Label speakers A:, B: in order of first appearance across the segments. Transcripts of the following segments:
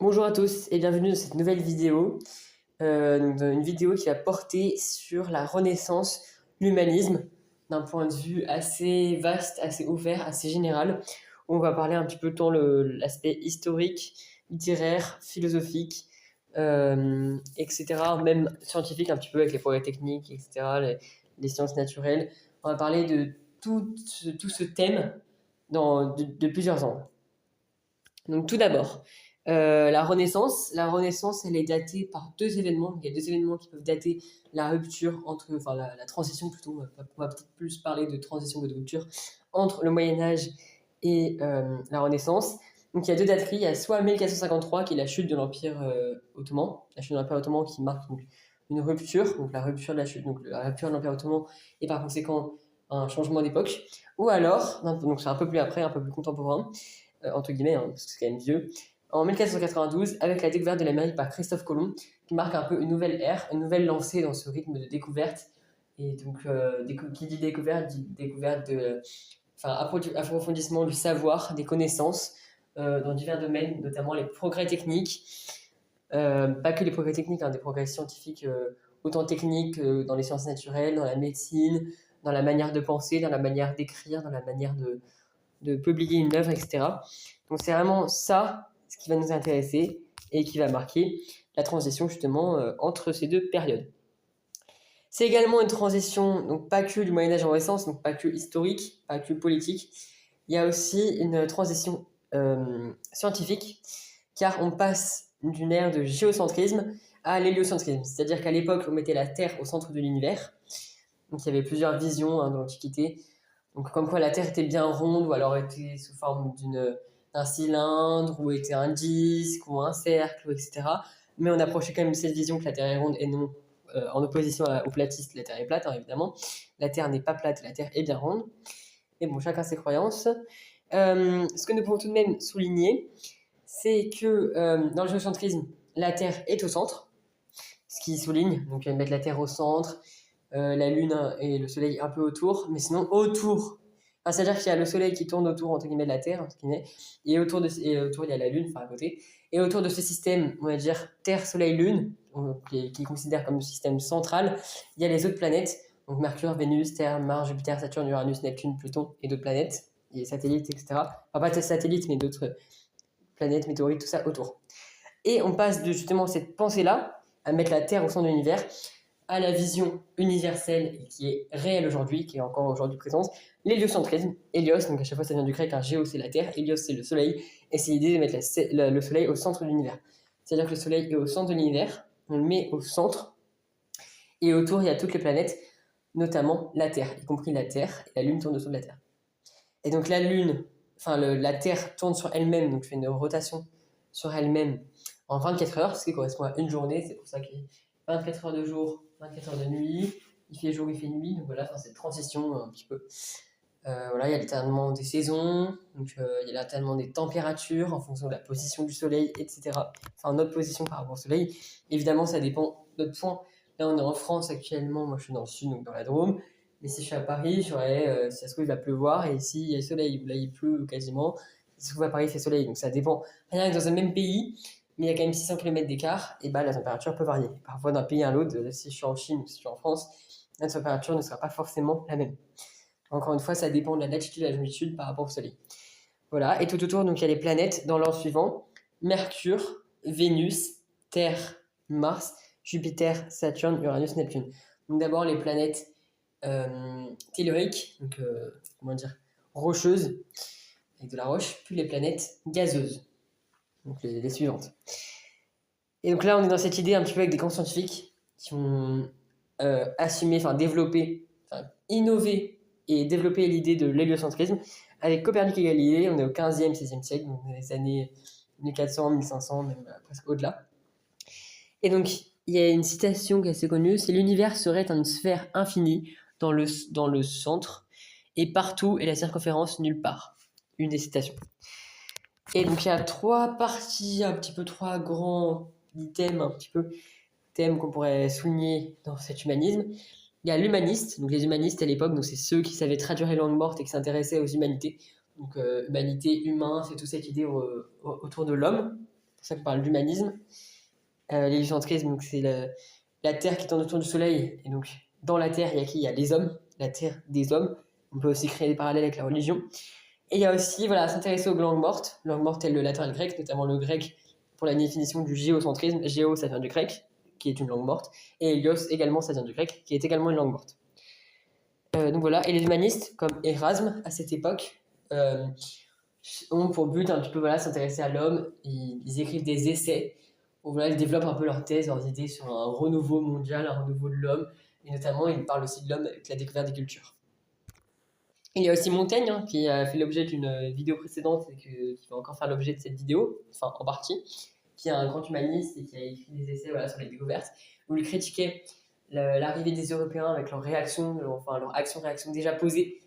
A: Bonjour à tous et bienvenue dans cette nouvelle vidéo. Une vidéo qui va porter sur la Renaissance, l'humanisme, d'un point de vue assez vaste, assez ouvert, assez général. On va parler un petit peu tant l'aspect historique, littéraire, philosophique, etc., même scientifique un petit peu avec les progrès techniques, etc., les sciences naturelles. On va parler de tout ce thème de plusieurs angles. Donc tout d'abord, la Renaissance. La Renaissance, elle est datée par deux événements. Il y a deux événements qui peuvent dater la rupture entre, enfin la transition plutôt, on va peut-être plus parler de transition que de rupture, entre le Moyen-Âge et la Renaissance. Donc il y a deux dateries, il y a soit 1453 qui est la chute de l'Empire ottoman, la chute de l'Empire ottoman qui marque donc une rupture, donc la rupture de la chute, donc la rupture de l'Empire ottoman et par conséquent un changement d'époque, ou alors, donc c'est un peu plus après, un peu plus contemporain, entre guillemets, hein, parce que c'est quand même vieux, en 1492, avec la découverte de l'Amérique par Christophe Colomb, qui marque un peu une nouvelle ère, une nouvelle lancée dans ce rythme de découverte. Et donc, qui dit découverte de, enfin, approfondissement du savoir, des connaissances dans divers domaines, notamment les progrès techniques, pas que les progrès techniques, hein, des progrès scientifiques, autant techniques dans les sciences naturelles, dans la médecine, dans la manière de penser, dans la manière d'écrire, dans la manière de publier une œuvre, etc. Donc c'est vraiment ça ce qui va nous intéresser et qui va marquer la transition justement entre ces deux périodes. C'est également une transition, donc pas que du Moyen-Âge en Renaissance, donc pas que historique, pas que politique. Il y a aussi une transition scientifique, car on passe d'une ère de géocentrisme à l'héliocentrisme. C'est-à-dire qu'à l'époque, on mettait la Terre au centre de l'univers. Donc il y avait plusieurs visions dans l'Antiquité. Donc comme quoi la Terre était bien ronde, ou alors était sous forme d'un cylindre, ou était un disque, ou un cercle, etc. Mais on approchait quand même de cette vision que la Terre est ronde et non en opposition aux platistes, la Terre est plate, hein, évidemment. La Terre n'est pas plate, la Terre est bien ronde. Mais bon, chacun ses croyances. Ce que nous pouvons tout de même souligner, c'est que dans le géocentrisme, la Terre est au centre, ce qui souligne, donc mettre la Terre au centre, la Lune et le Soleil un peu autour, mais sinon autour. Enfin, c'est-à-dire qu'il y a le Soleil qui tourne autour entre guillemets de la Terre, entre guillemets, et autour il y a la Lune, enfin à côté. Et autour de ce système, on va dire Terre, Soleil, Lune, qui considère comme le système central, il y a les autres planètes, donc Mercure, Vénus, Terre, Mars, Jupiter, Saturne, Uranus, Neptune, Pluton et d'autres planètes, et satellites, etc. Enfin, pas des satellites, mais d'autres planètes, météorites, tout ça autour. Et on passe de justement cette pensée-là, à mettre la Terre au centre de l'univers, à la vision universelle et qui est réelle aujourd'hui, qui est encore aujourd'hui présente, l'héliocentrisme. Hélios, donc à chaque fois ça vient du grec, car géo c'est la Terre, hélios c'est le Soleil, et c'est l'idée de mettre le Soleil au centre de l'univers. C'est-à-dire que le Soleil est au centre de l'univers, on le met au centre, et autour il y a toutes les planètes, notamment la Terre, y compris la Terre, et la Lune tourne autour de la Terre. Et donc la Lune, la Terre tourne sur elle-même, donc fait une rotation sur elle-même en 24 heures, ce qui correspond à une journée, c'est pour ça qu'il y a 24 heures de jour, 24 heures de nuit, il fait jour, il fait nuit, donc voilà, cette transition un petit peu. Voilà, il y a l'étalement des saisons, donc il y a l'étalement des températures en fonction de la position du soleil, etc. Enfin, notre position par rapport au soleil. Évidemment, ça dépend de notre point. Là, on est en France actuellement, moi je suis dans le sud, donc dans la Drôme. Mais si je suis à Paris, si ça se trouve, il va pleuvoir, et s'il y a le soleil, là il pleut quasiment, si ça se trouve à Paris, il fait soleil, donc ça dépend. Rien que dans un même pays, mais il y a quand même 600 km d'écart, et bah la température peut varier. Parfois d'un pays à l'autre, si je suis en Chine ou si je suis en France, la température ne sera pas forcément la même. Encore une fois, ça dépend de la latitude et de la longitude par rapport au Soleil. Voilà, et tout autour, donc il y a les planètes dans l'ordre suivant: Mercure, Vénus, Terre, Mars, Jupiter, Saturne, Uranus, Neptune. Donc d'abord les planètes telluriques, donc comment dire, rocheuses, avec de la roche, puis les planètes gazeuses, donc les suivantes. Et donc là, on est dans cette idée un petit peu avec des grands scientifiques qui ont assumé, développé, innové et développé l'idée de l'héliocentrisme. Avec Copernic et Galilée, on est au 15e, 16e siècle, donc dans les années 1400, 1500, même presque au-delà. Et donc, il y a une citation qui est assez connue, c'est: l'univers serait une sphère infinie dans le centre, et partout est la circonférence nulle part. Une des citations. Et donc, il y a trois parties, un petit peu trois grands thèmes qu'on pourrait souligner dans cet humanisme. Il y a l'humaniste, donc les humanistes à l'époque, donc c'est ceux qui savaient traduire les langues mortes et qui s'intéressaient aux humanités. Donc humanité, humain, c'est toute cette idée autour de l'homme. pour ça qu'on parle d'humanisme. L'héliocentrisme, donc c'est la Terre qui tourne autour du Soleil, et donc dans la Terre, il y a qui? Il y a les hommes, la Terre des hommes. On peut aussi créer des parallèles avec la religion. Et il y a aussi, voilà, s'intéresser aux langues mortes telles le latin et le grec, notamment le grec pour la définition du géocentrisme. Géo, ça vient du grec, qui est une langue morte, et hélios également, ça vient du grec, qui est également une langue morte. Donc voilà, et les humanistes, comme Erasme, à cette époque, ont pour but un petit peu voilà, s'intéresser à l'homme. Ils écrivent des essais où voilà, ils développent un peu leurs thèses, leurs idées sur un renouveau mondial, un renouveau de l'homme, et notamment ils parlent aussi de l'homme avec la découverte des cultures. Il y a aussi Montaigne, hein, qui a fait l'objet d'une vidéo précédente et qui va encore faire l'objet de cette vidéo, enfin en partie, qui est un grand humaniste et qui a écrit des essais voilà, sur les découvertes, où il critiquait l'arrivée des Européens avec leurs réactions, enfin leurs actions-réactions déjà posées,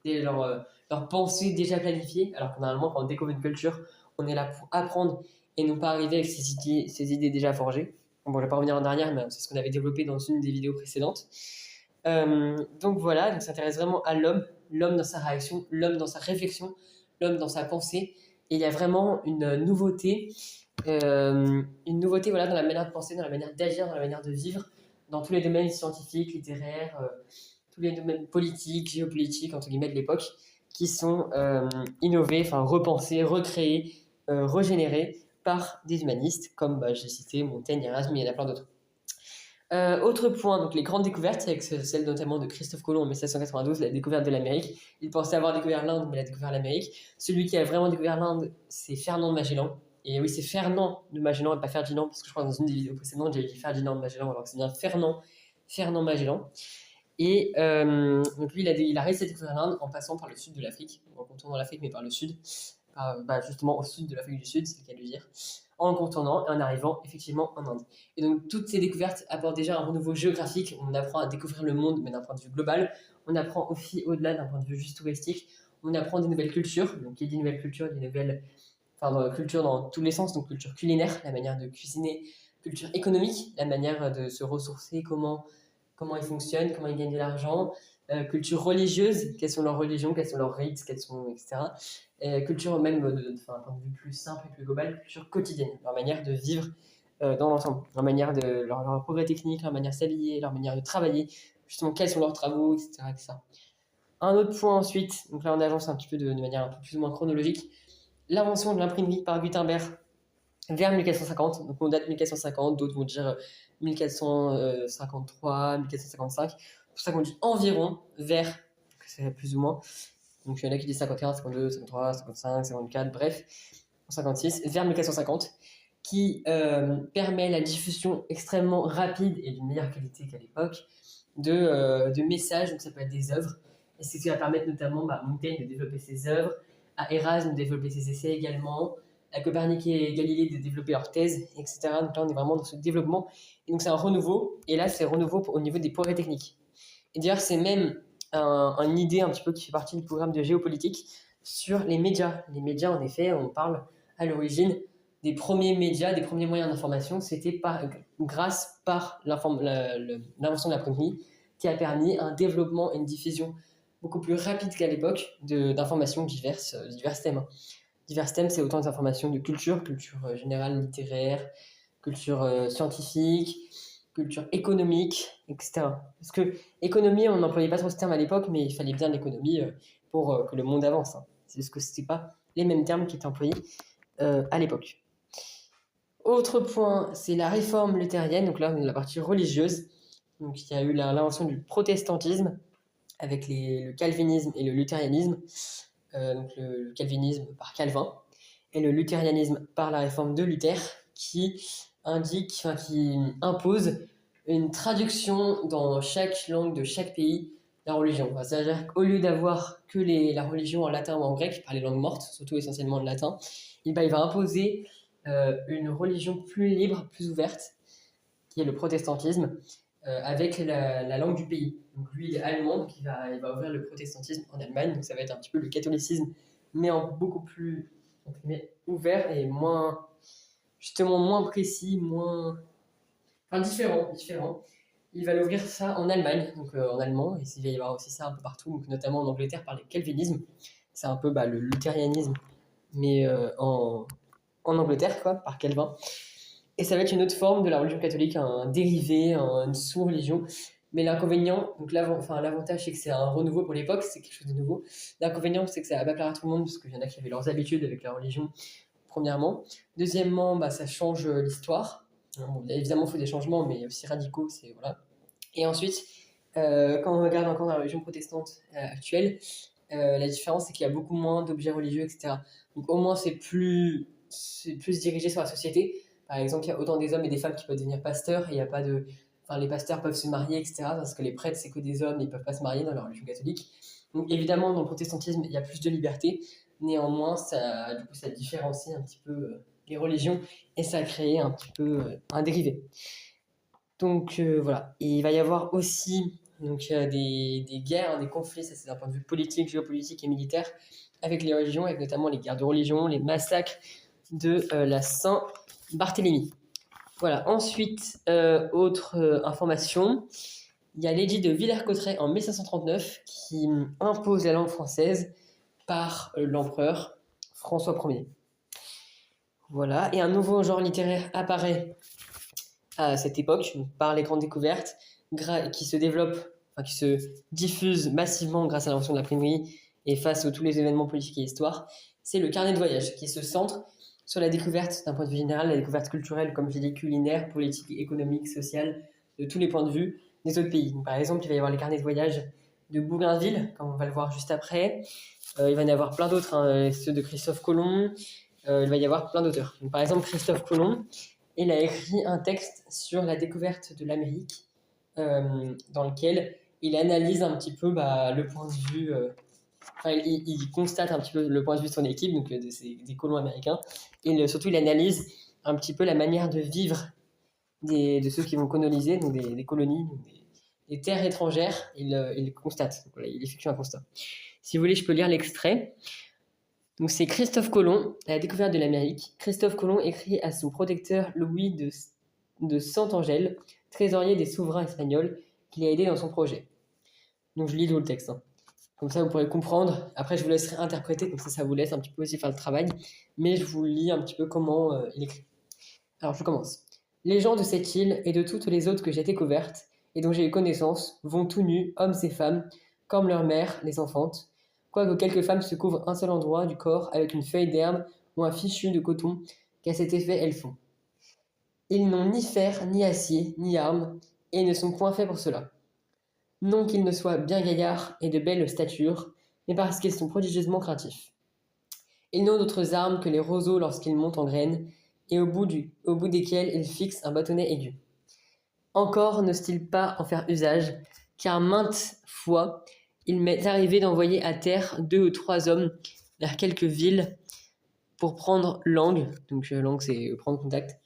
A: et leurs pensées déjà planifiées, alors que normalement quand on découvre une culture, on est là pour apprendre et non pas arriver avec ses idées déjà forgées. Bon, je ne vais pas revenir en arrière, mais c'est ce qu'on avait développé dans une des vidéos précédentes. Donc voilà, donc ça s'intéresse vraiment à l'homme, l'homme dans sa réaction, l'homme dans sa réflexion, l'homme dans sa pensée. Et il y a vraiment une nouveauté voilà, dans la manière de penser, dans la manière d'agir, dans la manière de vivre, dans tous les domaines scientifiques, littéraires, tous les domaines politiques, géopolitiques, entre guillemets, de l'époque, qui sont innovés, enfin repensés, recréés, régénérés par des humanistes, comme j'ai cité Montaigne, Erasme, mais il y en a plein d'autres. Autre point, donc les grandes découvertes, avec celle notamment de Christophe Colomb en 1792, la découverte de l'Amérique. Il pensait avoir découvert l'Inde, mais il a découvert l'Amérique. Celui qui a vraiment découvert l'Inde, c'est Fernand de Magellan. Et oui, c'est Fernand de Magellan et pas Ferdinand, parce que je crois que dans une des vidéos précédentes, j'avais dit Ferdinand de Magellan, alors que c'est bien Fernand Magellan. Et donc lui, il a réussi à découvrir l'Inde en passant par le sud de l'Afrique, en contournant l'Afrique, mais par le sud, justement au sud de l'Afrique du Sud, c'est le cas de le dire, en contournant et en arrivant effectivement en Inde. Et donc toutes ces découvertes apportent déjà un renouveau géographique. On apprend à découvrir le monde, mais d'un point de vue global. On apprend aussi au-delà d'un point de vue juste touristique. On apprend des nouvelles cultures. Donc il y a des nouvelles cultures, des nouvelles culture dans tous les sens, donc culture culinaire, la manière de cuisiner, culture économique, la manière de se ressourcer, comment ils fonctionnent, comment ils gagnent de l'argent, culture religieuse, quelles sont leurs religions, quels sont leurs rites, etc. Culture même, d'un point de vue plus simple et plus global, culture quotidienne, leur manière de vivre dans l'ensemble, leur manière de leur progrès technique, leur manière de s'habiller, leur manière de travailler, justement quels sont leurs travaux, etc. Un autre point ensuite, donc là on avance un petit peu de manière un peu plus ou moins chronologique, l'invention de l'imprimerie par Gutenberg vers 1450, donc on date 1450, d'autres vont dire 1453, 1455, pour ça qu'on dit environ vers, c'est plus ou moins, donc il y en a qui disent 51, 52, 53, 55, 54, bref, 56, vers 1450, qui permet la diffusion extrêmement rapide et d'une meilleure qualité qu'à l'époque de messages, donc ça peut être des œuvres, et c'est ce qui va permettre notamment à Montaigne de développer ses œuvres, à Erasme de développer ses essais également, à Copernic et Galilée de développer leurs thèses, etc. Donc là, on est vraiment dans ce développement. Et donc, c'est un renouveau. Et là, c'est renouveau au niveau des progrès techniques. Et d'ailleurs, c'est même une idée un petit peu qui fait partie du programme de géopolitique sur les médias. Les médias, en effet, on parle à l'origine des premiers médias, des premiers moyens d'information. C'était grâce par l'invention de l'imprimerie qui a permis un développement et une diffusion beaucoup plus rapide qu'à l'époque d'informations divers thèmes. Divers thèmes, c'est autant des informations de culture générale, littéraire, culture scientifique, culture économique, etc. Parce que économie, on n'employait pas trop ce terme à l'époque, mais il fallait bien l'économie pour que le monde avance. Hein. C'est juste que ce n'étaient pas les mêmes termes qui étaient employés à l'époque. Autre point, c'est la réforme luthérienne. Donc là, on est dans la partie religieuse. Donc il y a eu l'invention du protestantisme avec le calvinisme et le luthérianisme. Donc le calvinisme par Calvin et le luthérianisme par la réforme de Luther qui impose une traduction dans chaque langue de chaque pays la religion. C'est-à-dire qu'au lieu d'avoir que la religion en latin ou en grec, par les langues mortes, surtout essentiellement le latin, il va imposer une religion plus libre, plus ouverte, qui est le protestantisme, avec la langue du pays. Donc lui, il est allemand, donc il va ouvrir le protestantisme en Allemagne, donc ça va être un petit peu le catholicisme, mais en beaucoup plus ouvert et moins précis, différent. Il va l'ouvrir ça en Allemagne, donc en allemand, et il va y avoir aussi ça un peu partout, donc notamment en Angleterre par le calvinisme. C'est un peu le luthérianisme, mais en en Angleterre, quoi, par Calvin. Et ça va être une autre forme de la religion catholique, un dérivé, une sous-religion. Mais l'inconvénient, donc l'avantage, c'est que c'est un renouveau pour l'époque, c'est quelque chose de nouveau. L'inconvénient, c'est que ça va pas plaire à tout le monde, parce qu'il y en a qui avaient leurs habitudes avec la religion, premièrement. Deuxièmement, ça change l'histoire. Bon, évidemment, il faut des changements, mais aussi radicaux, c'est voilà. Et ensuite, quand on regarde encore la religion protestante actuelle, la différence, c'est qu'il y a beaucoup moins d'objets religieux, etc. Donc au moins, c'est plus dirigé sur la société. Par exemple, il y a autant des hommes et des femmes qui peuvent devenir pasteurs, et il y a pas de... Enfin, les pasteurs peuvent se marier, etc. Parce que les prêtres, c'est que des hommes, ils ne peuvent pas se marier dans la religion catholique. Donc évidemment, dans le protestantisme, il y a plus de liberté. Néanmoins, ça différencie un petit peu les religions, et ça a créé un petit peu un dérivé. Donc voilà. Et il va y avoir aussi des guerres, des conflits, ça c'est d'un point de vue politique, géopolitique et militaire, avec les religions, avec notamment les guerres de religion, les massacres de la Saint-Barthélemy. Voilà. Ensuite, autre information, il y a l'édit de Villers-Cotterêts en 1539 qui impose la langue française par l'empereur François Ier. Voilà. Et un nouveau genre littéraire apparaît à cette époque, par les grandes découvertes, qui se développent, qui se diffusent massivement grâce à l'invention de l'imprimerie et face à tous les événements politiques et histoire, c'est le carnet de voyage qui se centre sur la découverte d'un point de vue général, la découverte culturelle, comme j'ai dit, culinaire, politique, économique, sociale, de tous les points de vue des autres pays. Donc, par exemple, il va y avoir les carnets de voyage de Bougainville, comme on va le voir juste après. Il va y en avoir plein d'autres, ceux de Christophe Colomb. Il va y avoir plein d'auteurs. Donc, par exemple, Christophe Colomb, il a écrit un texte sur la découverte de l'Amérique, dans lequel il analyse un petit peu le point de vue... il constate un petit peu le point de vue de son équipe, donc des colons américains, et surtout il analyse un petit peu la manière de vivre de ceux qui vont coloniser, donc des colonies, donc des terres étrangères. Il constate, donc voilà, il effectue un constat. Si vous voulez, je peux lire l'extrait. Donc c'est Christophe Colomb, à la découverte de l'Amérique. Christophe Colomb écrit à son protecteur Louis de Santangel, trésorier des souverains espagnols, qui l'a aidé dans son projet. Donc je lis tout le texte. Comme ça, vous pourrez comprendre. Après, je vous laisserai interpréter, comme ça vous laisse un petit peu aussi faire le travail. Mais je vous lis un petit peu comment il écrit. Alors, je commence. Les gens de cette île et de toutes les autres que j'ai découvertes et dont j'ai eu connaissance vont tout nus, hommes et femmes, comme leurs mères les enfantent, quoique quelques femmes se couvrent un seul endroit du corps avec une feuille d'herbe ou un fichu de coton, qu'à cet effet elles font. Ils n'ont ni fer, ni acier, ni armes, et ne sont point faits pour cela. Non qu'ils ne soient bien gaillards et de belle stature, mais parce qu'ils sont prodigieusement craintifs. Ils n'ont d'autres armes que les roseaux lorsqu'ils montent en graines, et au bout desquels ils fixent un bâtonnet aigu. Encore n'osent-ils pas en faire usage, car maintes fois, il m'est arrivé d'envoyer à terre 2 ou 3 hommes vers quelques villes pour prendre langue. Donc langue, c'est prendre contact.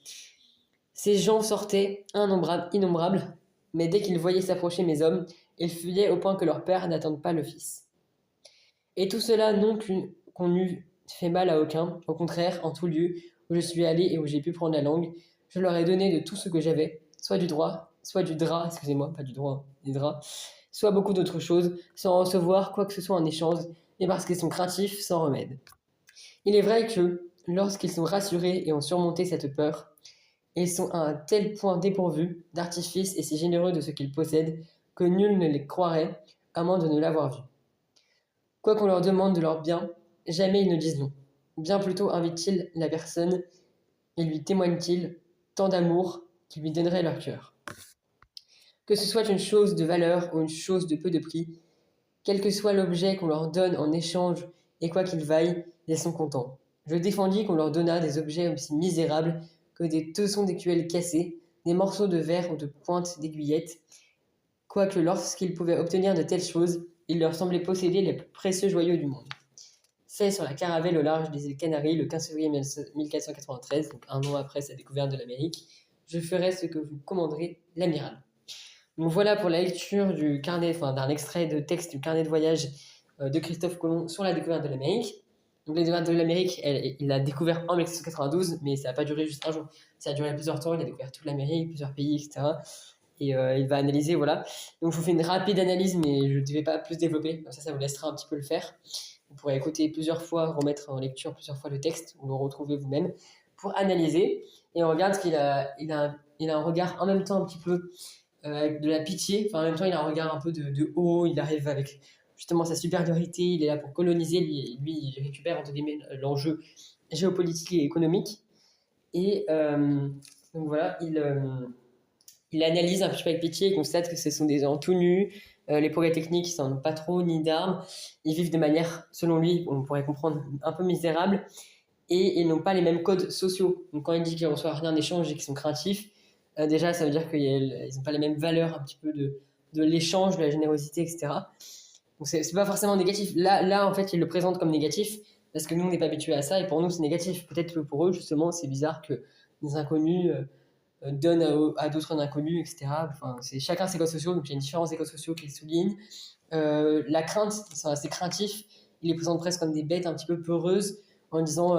A: Ces gens sortaient innombrables, mais dès qu'ils voyaient s'approcher mes hommes, ils fuyaient au point que leur père n'attende pas le fils. Et tout cela non qu'on eût fait mal à aucun, au contraire, en tout lieu où je suis allé et où j'ai pu prendre la langue, je leur ai donné de tout ce que j'avais, soit du drap, pas du droit, des draps, soit beaucoup d'autres choses, sans recevoir quoi que ce soit en échange, et parce qu'ils sont craintifs sans remède. Il est vrai que, lorsqu'ils sont rassurés et ont surmonté cette peur, ils sont à un tel point dépourvus d'artifice et si généreux de ce qu'ils possèdent que nul ne les croirait, à moins de ne l'avoir vu. Quoi qu'on leur demande de leur bien, jamais ils ne disent non. Bien plutôt invitent-ils la personne et lui témoignent-ils tant d'amour qu'ils lui donneraient leur cœur. Que ce soit une chose de valeur ou une chose de peu de prix, quel que soit l'objet qu'on leur donne en échange et quoi qu'il vaille, ils sont contents. Je défendis qu'on leur donnât des objets aussi misérables que des tessons d'écuelles cassées, des morceaux de verre ou de pointes d'aiguillettes, quoique lorsqu'ils pouvaient obtenir de telles choses, il leur semblait posséder les plus précieux joyaux du monde. Fait sur la caravelle au large des îles Canaries le 15 février 1493, donc un an après sa découverte de l'Amérique, je ferai ce que vous commanderez, l'amiral. Donc voilà pour la lecture du carnet, d'un extrait de texte du carnet de voyage de Christophe Colomb sur la découverte de l'Amérique. Donc la découverte de l'Amérique, il l'a découvert en 1792, mais ça n'a pas duré juste un jour. Ça a duré plusieurs temps, il a découvert toute l'Amérique, plusieurs pays, etc. Et il va analyser, voilà. Donc je vous fais une rapide analyse, mais je ne vais pas plus développer, comme ça vous laissera un petit peu le faire. Vous pourrez écouter plusieurs fois, remettre en lecture plusieurs fois le texte, ou le retrouver vous-même, pour analyser, et on regarde qu'il a un regard en même temps un petit peu avec de la pitié, enfin en même temps il a un regard un peu de haut, il arrive avec justement sa supériorité, il est là pour coloniser, lui il récupère entre guillemets l'enjeu géopolitique et économique, et donc voilà, il analyse un petit peu avec pitié, il constate que ce sont des gens tout nus, les progrès techniques ils n'en ont pas trop, ni d'armes, ils vivent de manière, selon lui, on pourrait comprendre, un peu misérable, et ils n'ont pas les mêmes codes sociaux. Donc quand il dit qu'ils ne reçoivent rien en échange et qu'ils sont craintifs, déjà ça veut dire qu'ils n'ont pas les mêmes valeurs un petit peu de l'échange, de la générosité, etc. Donc c'est pas forcément négatif. Là, en fait, il le présente comme négatif parce que nous, on n'est pas habitués à ça et pour nous, c'est négatif. Peut-être que pour eux, justement, c'est bizarre que des inconnus donnent à d'autres inconnus, etc. Enfin, chacun ses codes sociaux, donc il y a une différence des codes sociaux qu'il souligne. La crainte, ils sont assez craintifs. Il les présente presque comme des bêtes un petit peu peureuses en disant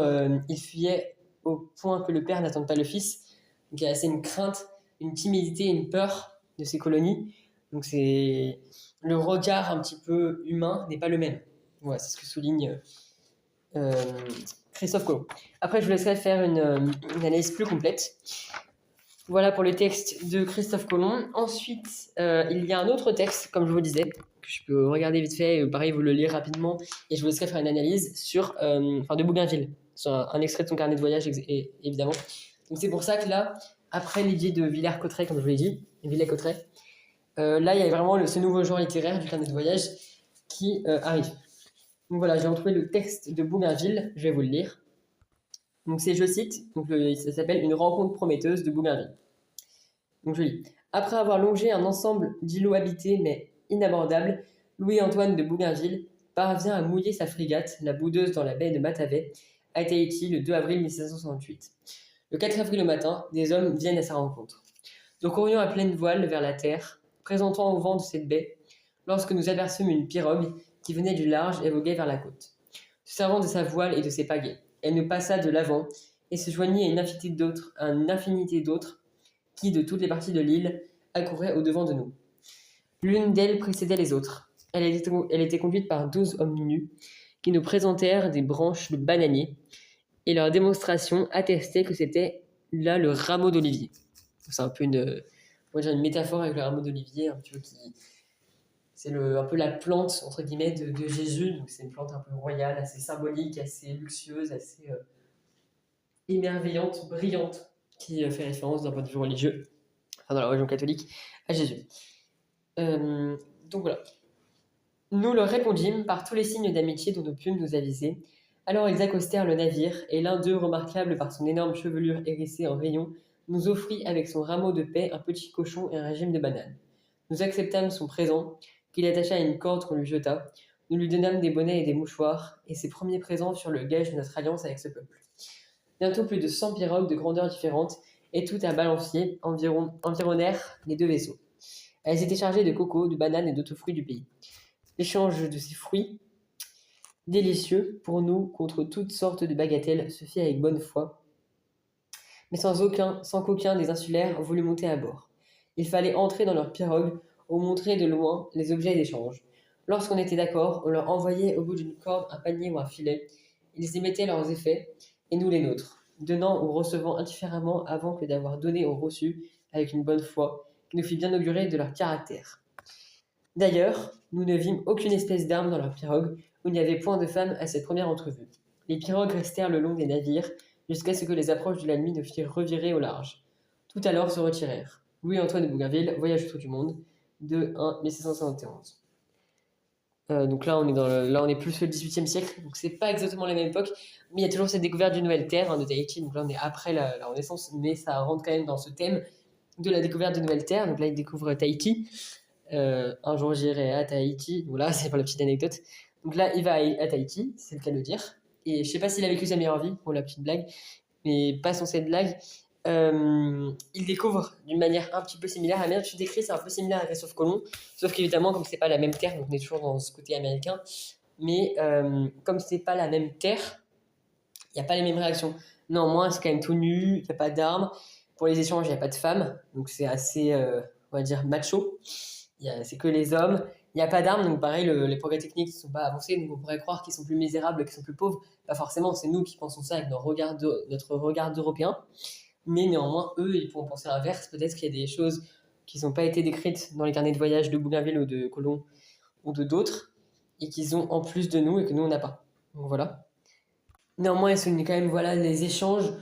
A: ils fuyaient au point que le père n'attende pas le fils. Donc il y a assez une crainte, une timidité, une peur de ces colonies. Donc c'est le regard un petit peu humain n'est pas le même. Voilà, c'est ce que souligne euh, Christophe Colomb. Après, je vous laisserai faire une analyse plus complète. Voilà pour le texte de Christophe Colomb. Ensuite, il y a un autre texte, comme je vous disais, que je peux regarder vite fait, pareil, vous le lire rapidement, et je vous laisserai faire une analyse de Bougainville, sur un extrait de son carnet de voyage, évidemment. Donc c'est pour ça que là, après l'idée de Villers-Cotterêts, comme je vous l'ai dit, Villers-Cotterêts, là, il y a vraiment ce nouveau genre littéraire du carnet de voyage qui arrive. Donc voilà, j'ai retrouvé le texte de Bougainville, je vais vous le lire. Donc je cite, ça s'appelle « Une rencontre prometteuse de Bougainville ». Donc je lis. Après avoir longé un ensemble d'îlots habités mais inabordables, Louis-Antoine de Bougainville parvient à mouiller sa frégate, la Boudeuse, dans la baie de Matavai, à Tahiti, le 2 avril 1768. Le 4 avril au matin, des hommes viennent à sa rencontre. Nous courions à pleine voile vers la terre, présentant au vent de cette baie, lorsque nous aperçûmes une pirogue qui venait du large et voguait vers la côte. Se servant de sa voile et de ses pagaies, elle nous passa de l'avant et se joignit à une infinité d'autres qui, de toutes les parties de l'île, accouraient au-devant de nous. L'une d'elles précédait les autres. Elle était conduite par 12 hommes nus qui nous présentèrent des branches de bananier et leur démonstration attestait que c'était là le rameau d'olivier. C'est un peu une métaphore avec le rameau d'olivier, un petit peu c'est un peu la plante entre guillemets de Jésus. Donc c'est une plante un peu royale, assez symbolique, assez luxueuse, assez émerveillante, brillante, qui fait référence d'un point de vue religieux, enfin dans la religion catholique, à Jésus. Donc voilà. Nous leur répondîmes par tous les signes d'amitié dont nous pûmes nous aviser. Alors ils accostèrent le navire, et l'un d'eux, remarquable par son énorme chevelure hérissée en rayons, nous offrit avec son rameau de paix un petit cochon et un régime de bananes. Nous acceptâmes son présent, qu'il attacha à une corde qu'on lui jeta. Nous lui donnâmes des bonnets et des mouchoirs, et ses premiers présents furent le gage de notre alliance avec ce peuple. Bientôt plus de 100 pirogues de grandeurs différentes, et toutes à balancier, environnèrent les deux vaisseaux. Elles étaient chargées de coco, de bananes et d'autres fruits du pays. L'échange de ces fruits délicieux pour nous contre toutes sortes de bagatelles se fit avec bonne foi, mais sans qu'aucun des insulaires voulût monter à bord. Il fallait entrer dans leur pirogue ou montrer de loin les objets d'échange. Lorsqu'on était d'accord, on leur envoyait au bout d'une corde un panier ou un filet. Ils émettaient leurs effets, et nous les nôtres, donnant ou recevant indifféremment avant que d'avoir donné ou reçu avec une bonne foi, qui nous fit bien augurer de leur caractère. D'ailleurs, nous ne vîmes aucune espèce d'arme dans leur pirogue, où il n'y avait point de femmes à cette première entrevue. Les pirogues restèrent le long des navires, jusqu'à ce que les approches de la nuit nous firent revirer au large. Tout alors se retirèrent. Louis-Antoine de Bougainville, Voyage autour du monde, 2-1 1671. Donc là, on est plus au XVIIIe siècle, donc c'est pas exactement la même époque, mais il y a toujours cette découverte d'une nouvelle terre, de Tahiti, donc là on est après la Renaissance, mais ça rentre quand même dans ce thème de la découverte de nouvelles terres. Donc là, il découvre Tahiti. Un jour, j'irai à Tahiti. Voilà, c'est pour la petite anecdote. Donc là, il va à Tahiti, c'est le cas de le dire. Et je sais pas s'il a vécu sa meilleure vie, pour la petite blague, mais passons cette blague. Il découvre d'une manière un petit peu similaire. La manière dont tu décris, c'est un peu similaire à Christophe Colomb, sauf qu'évidemment, comme c'est pas la même terre, donc on est toujours dans ce côté américain, mais comme c'est pas la même terre, il n'y a pas les mêmes réactions. Néanmoins, c'est quand même tout nu, il n'y a pas d'armes. Pour les échanges, il n'y a pas de femmes, donc c'est assez, on va dire, macho. C'est que les hommes. Il n'y a pas d'armes, donc pareil, les progrès techniques ne sont pas avancés, donc on pourrait croire qu'ils sont plus misérables, qu'ils sont plus pauvres. Pas forcément, c'est nous qui pensons ça avec notre regard d'Européens. Mais néanmoins, eux, ils pourront penser l'inverse. Peut-être qu'il y a des choses qui n'ont pas été décrites dans les carnets de voyage de Bougainville ou de Colomb ou de d'autres, et qu'ils ont en plus de nous et que nous, on n'a pas. Donc voilà. Néanmoins, ils soulignent quand même voilà, les échanges,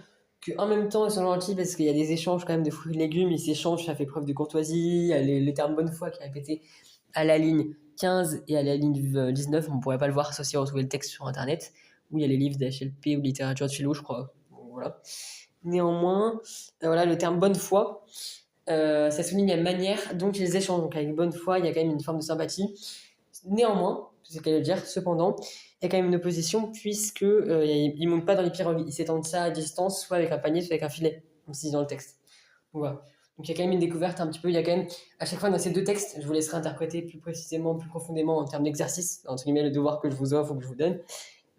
A: qu'en même temps, ils sont gentils parce qu'il y a des échanges quand même de fruits et légumes, ils s'échangent, ça fait preuve de courtoisie, il y a les termes bonne foi qui est répété à la ligne 15 et à la ligne 19, on ne pourrait pas le voir, sauf si on retrouver le texte sur Internet, où il y a les livres d'HLP ou littérature de philo, je crois. Donc, voilà. Néanmoins, voilà, le terme bonne foi, ça souligne la manière dont ils échangent. Donc avec bonne foi, il y a quand même une forme de sympathie. Néanmoins, c'est ce qu'elle veut dire, cependant, il y a quand même une opposition puisque ils ne montent pas dans les pirogues, ils s'étendent ça à distance, soit avec un panier, soit avec un filet, comme c'est dit dans le texte. Donc, voilà. Donc il y a quand même une découverte un petit peu, il y a quand même, à chaque fois dans ces deux textes, je vous laisserai interpréter plus précisément, plus profondément en termes d'exercice, entre guillemets le devoir que je vous offre ou que je vous donne.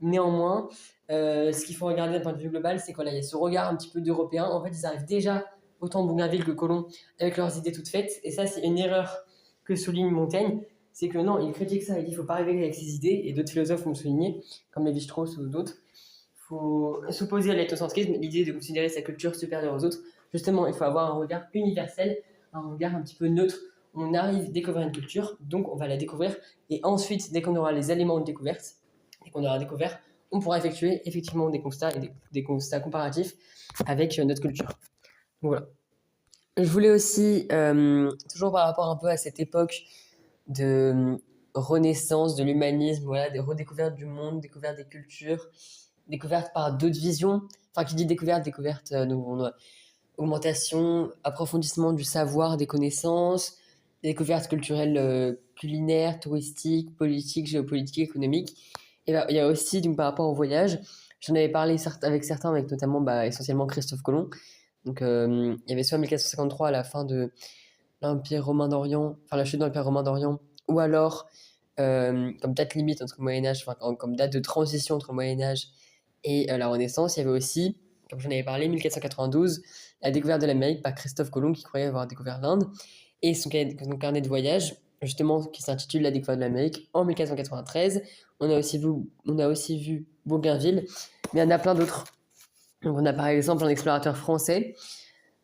A: Néanmoins, ce qu'il faut regarder d'un point de vue global, c'est qu'il y a ce regard un petit peu d'Européens. En fait, ils arrivent déjà autant Bougainville que Colomb avec leurs idées toutes faites. Et ça, c'est une erreur que souligne Montaigne. C'est que non, il critique ça, il dit qu'il ne faut pas arriver avec ses idées. Et d'autres philosophes l'ont souligné, comme Lévi-Strauss ou d'autres. Il faut s'opposer à l'éthocentrisme, l'idée de considérer sa culture supérieure aux autres. Justement, il faut avoir un regard universel, un regard un petit peu neutre. On arrive à découvrir une culture, donc on va la découvrir. Et ensuite, dès qu'on aura les éléments de découverte, et qu'on aura découvert, on pourra effectuer effectivement des constats et des constats comparatifs avec notre culture. Donc voilà. Je voulais aussi, toujours par rapport un peu à cette époque de renaissance de l'humanisme, voilà, des redécouvertes du monde, découvertes des cultures, découvertes par d'autres visions. Enfin, qui dit découverte, donc on a augmentation, approfondissement du savoir, des connaissances, découvertes culturelles, culinaires, touristiques, politiques, géopolitiques, économiques. Et là, il y a aussi, donc, par rapport au voyage, j'en avais parlé avec certains, avec notamment essentiellement Christophe Colomb. Donc, il y avait soit 1453 à la fin de l'Empire romain d'Orient, enfin la chute de l'Empire romain d'Orient, ou alors comme date limite entre le Moyen-Âge, enfin comme date de transition entre le Moyen-Âge et la Renaissance, il y avait aussi, comme j'en avais parlé, 1492, la découverte de l'Amérique par Christophe Colomb qui croyait avoir découvert l'Inde, et son carnet de voyage, justement, qui s'intitule La découverte de l'Amérique en 1493. On a aussi vu Bougainville, mais il y en a plein d'autres. Donc on a par exemple un explorateur français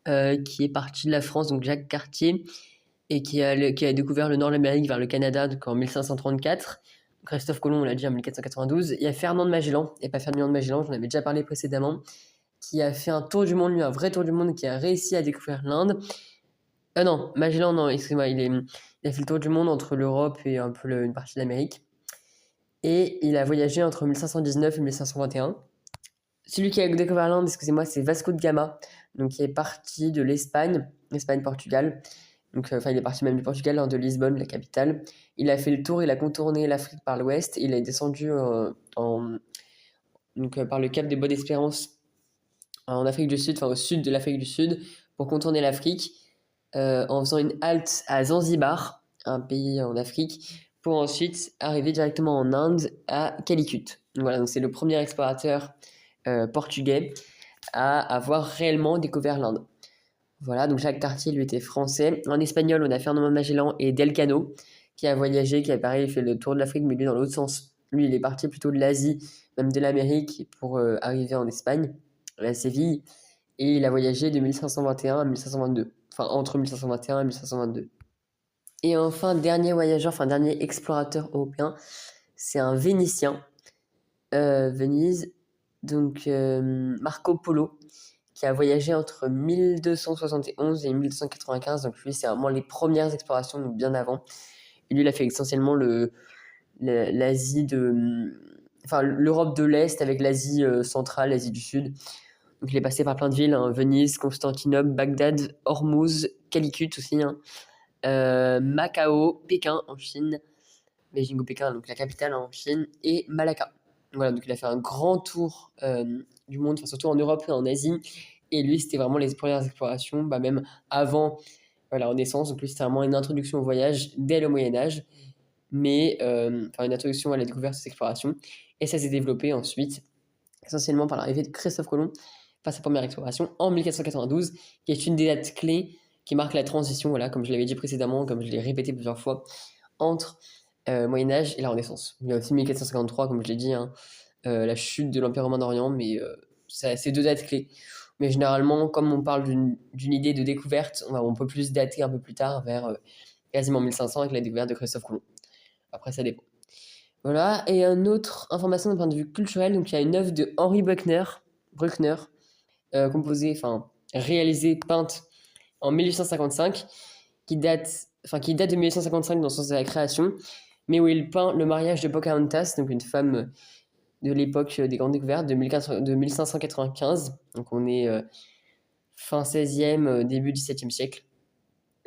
A: qui est parti de la France, donc Jacques Cartier, et qui a découvert le nord de l'Amérique vers le Canada donc en 1534. Christophe Colomb, on l'a dit en 1492. Il y a Fernand de Magellan, et pas Ferdinand de Magellan, j'en avais déjà parlé précédemment, qui a fait un tour du monde, lui, un vrai tour du monde, qui a réussi à découvrir l'Inde. Non, Magellan, non, excusez-moi, il a fait le tour du monde entre l'Europe et un peu une partie de l'Amérique. Et il a voyagé entre 1519 et 1521. Celui qui a découvert l'Inde, excusez-moi, c'est Vasco de Gama, donc qui est parti de l'Espagne-Portugal. Donc, il est parti même du Portugal, de Lisbonne, la capitale. Il a fait le tour, il a contourné l'Afrique par l'ouest. Il est descendu par le cap des Bonnes-Espérances en Afrique du Sud, enfin au sud de l'Afrique du Sud, pour contourner l'Afrique, en faisant une halte à Zanzibar, un pays en Afrique, pour ensuite arriver directement en Inde, à Calicut. Donc voilà, donc c'est le premier explorateur portugais à avoir réellement découvert l'Inde. Voilà, donc Jacques Cartier, lui, était français. En espagnol, on a Fernand Magellan et Del Cano, qui a voyagé, qui a pareil fait le tour de l'Afrique, mais lui dans l'autre sens. Lui, il est parti plutôt de l'Asie, même de l'Amérique, pour arriver en Espagne, à Séville. Et il a voyagé de 1521 à 1522. Enfin, entre 1521 et 1522. Et enfin, dernier explorateur européen, c'est un Vénitien, Venise, donc Marco Polo, qui a voyagé entre 1271 et 1295. Donc lui, c'est vraiment les premières explorations, donc bien avant. Et lui, il a fait essentiellement l'Asie enfin, l'Europe de l'Est avec l'Asie centrale, l'Asie du Sud. Donc il est passé par plein de villes, hein, Venise, Constantinople, Bagdad, Hormuz, Calicut aussi, hein, Macao, Pékin en Chine, Beijing ou Pékin, donc la capitale en Chine, et Malacca. Voilà, donc il a fait un grand tour du monde, surtout en Europe et en Asie. Et lui, c'était vraiment les premières explorations, même avant la Renaissance. Donc lui, c'était vraiment une introduction au voyage dès le Moyen-Âge, mais une introduction à la découverte de ces explorations. Et ça s'est développé ensuite, essentiellement par l'arrivée de Christophe Colomb, par sa première exploration en 1492, qui est une des dates clés qui marque la transition, voilà, comme je l'avais dit précédemment, comme je l'ai répété plusieurs fois, entre Moyen-Âge et la Renaissance. Il y a aussi 1453, comme je l'ai dit, hein, la chute de l'Empire romain d'Orient, mais c'est deux dates clés. Mais généralement, comme on parle d'une idée de découverte, on peut plus dater un peu plus tard, vers quasiment 1500, avec la découverte de Christophe Colomb. Après, ça dépend. Voilà, et une autre information d'un point de vue culturel, donc il y a une œuvre de Henri Bruckner, réalisée, peinte en 1855, qui date de 1855 dans le sens de la création, mais où il peint le mariage de Pocahontas, donc une femme de l'époque des grandes découvertes, de 1595, donc on est fin 16e, début 17e siècle.